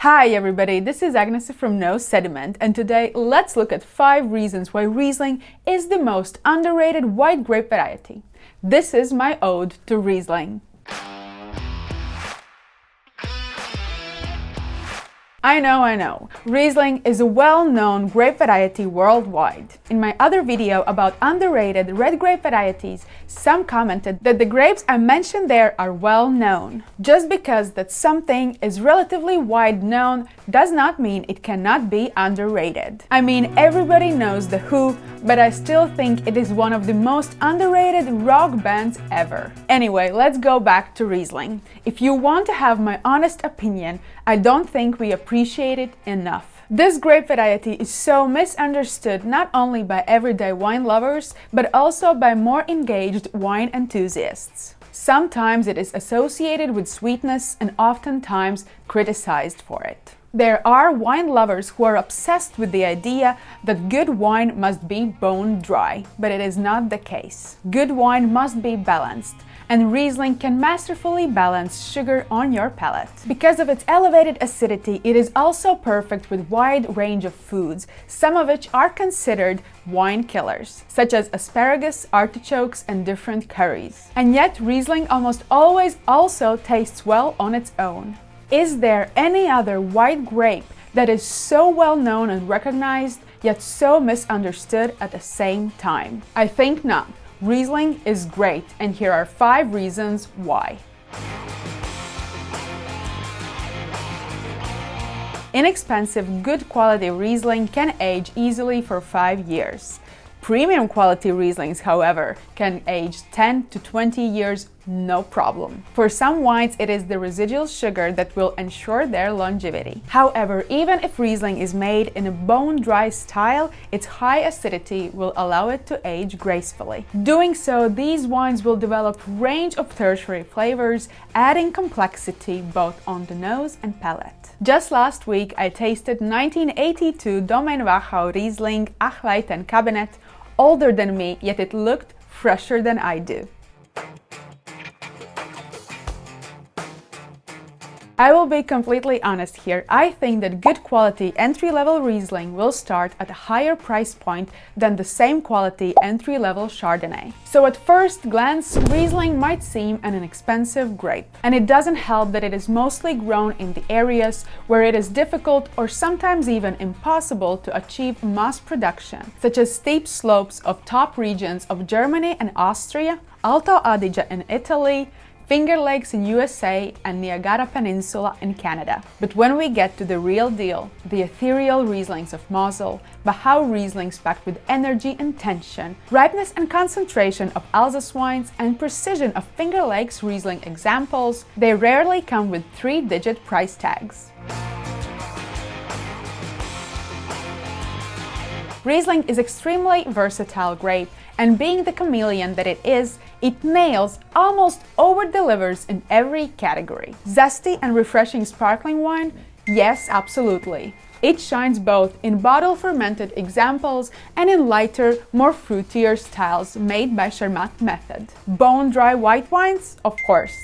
Hi everybody, this is Agnes from Sediment, and today let's look at 5 reasons why Riesling is the most underrated white grape variety. This is my ode to Riesling. I know. Riesling is a well-known grape variety worldwide. In my other video about underrated red grape varieties, some commented that the grapes I mentioned there are well-known. Just because that something is relatively wide known does not mean it cannot be underrated. I mean, everybody knows The Who, but I still think it is one of the most underrated rock bands ever. Anyway, let's go back to Riesling. If you want to have my honest opinion, I don't think we appreciate it enough. This grape variety is so misunderstood not only by everyday wine lovers, but also by more engaged wine enthusiasts. Sometimes it is associated with sweetness and oftentimes criticized for it. There are wine lovers who are obsessed with the idea that good wine must be bone dry, but it is not the case. Good wine must be balanced, and Riesling can masterfully balance sugar on your palate. Because of its elevated acidity, it is also perfect with a wide range of foods, some of which are considered wine killers, such as asparagus, artichokes, and different curries. And yet, Riesling almost always also tastes well on its own. Is there any other white grape that is so well known and recognized, yet so misunderstood at the same time? I think not. Riesling is great, and here are 5 reasons why. Inexpensive, good quality Riesling can age easily for 5 years. Premium quality Rieslings, however, can age 10 to 20 years no problem. For some wines, it is the residual sugar that will ensure their longevity. However, even if Riesling is made in a bone-dry style, its high acidity will allow it to age gracefully. Doing so, these wines will develop a range of tertiary flavors, adding complexity both on the nose and palate. Just last week, I tasted 1982 Domaine Wachau Riesling Achleiten Cabinet, older than me, yet it looked fresher than I do. I will be completely honest here. I think that good quality entry-level Riesling will start at a higher price point than the same quality entry-level Chardonnay. So at first glance, Riesling might seem an inexpensive grape. And it doesn't help that it is mostly grown in the areas where it is difficult or sometimes even impossible to achieve mass production, such as steep slopes of top regions of Germany and Austria, Alto Adige in Italy, Finger Lakes in USA, and Niagara Peninsula in Canada. But when we get to the real deal, the ethereal Rieslings of Mosel, Wachau Rieslings packed with energy and tension, ripeness and concentration of Alsace wines, and precision of Finger Lakes Riesling examples, they rarely come with 3-digit price tags. Riesling is extremely versatile grape, and being the chameleon that it is, it nails, almost over-delivers in every category. Zesty and refreshing sparkling wine? Yes, absolutely. It shines both in bottle-fermented examples and in lighter, more fruitier styles made by Charmat method. Bone-dry white wines? Of course.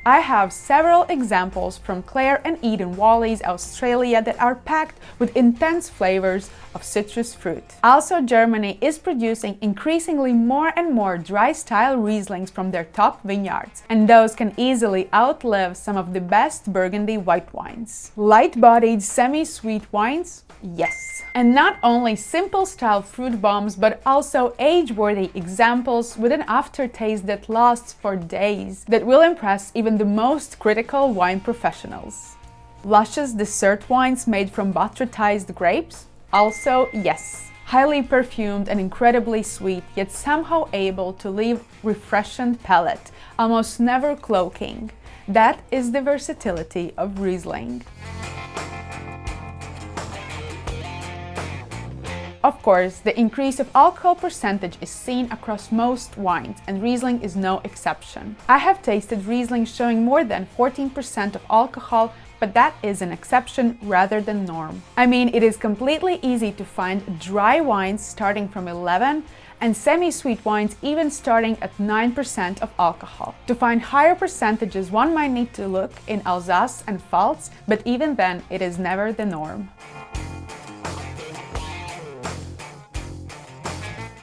I have several examples from Clare and Eden Walleys, Australia that are packed with intense flavors of citrus fruit. Also, Germany is producing increasingly more and more dry-style Rieslings from their top vineyards, and those can easily outlive some of the best Burgundy white wines. Light-bodied, semi-sweet wines? Yes. And not only simple style fruit bombs, but also age-worthy examples with an aftertaste that lasts for days, that will impress even the most critical wine professionals. Luscious dessert wines made from botrytized grapes? Also, yes. Highly perfumed and incredibly sweet, yet somehow able to leave refreshing palate, almost never cloaking. That is the versatility of Riesling. Of course, the increase of alcohol percentage is seen across most wines, and Riesling is no exception. I have tasted Riesling showing more than 14% of alcohol, but that is an exception rather than norm. I mean, it is completely easy to find dry wines starting from 11 and semi-sweet wines even starting at 9% of alcohol. To find higher percentages, one might need to look in Alsace and Pfalz, but even then, it is never the norm.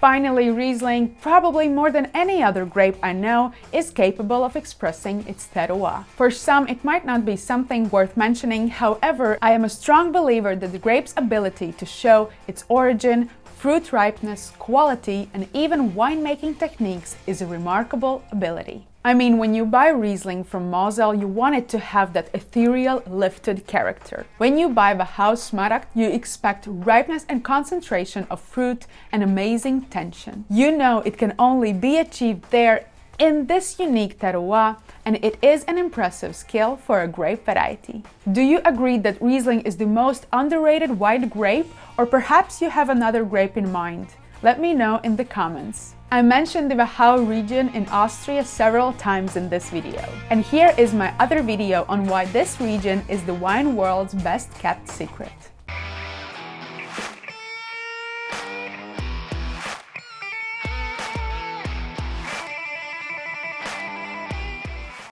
Finally, Riesling, probably more than any other grape I know, is capable of expressing its terroir. For some, it might not be something worth mentioning. However, I am a strong believer that the grape's ability to show its origin, fruit ripeness, quality, and even winemaking techniques is a remarkable ability. I mean, when you buy Riesling from Moselle, you want it to have that ethereal, lifted character. When you buy the House Smaragd, you expect ripeness and concentration of fruit and amazing tension. You know it can only be achieved there in this unique terroir, and it is an impressive skill for a grape variety. Do you agree that Riesling is the most underrated white grape, or perhaps you have another grape in mind? Let me know in the comments. I mentioned the Wachau region in Austria several times in this video. And here is my other video on why this region is the wine world's best kept secret.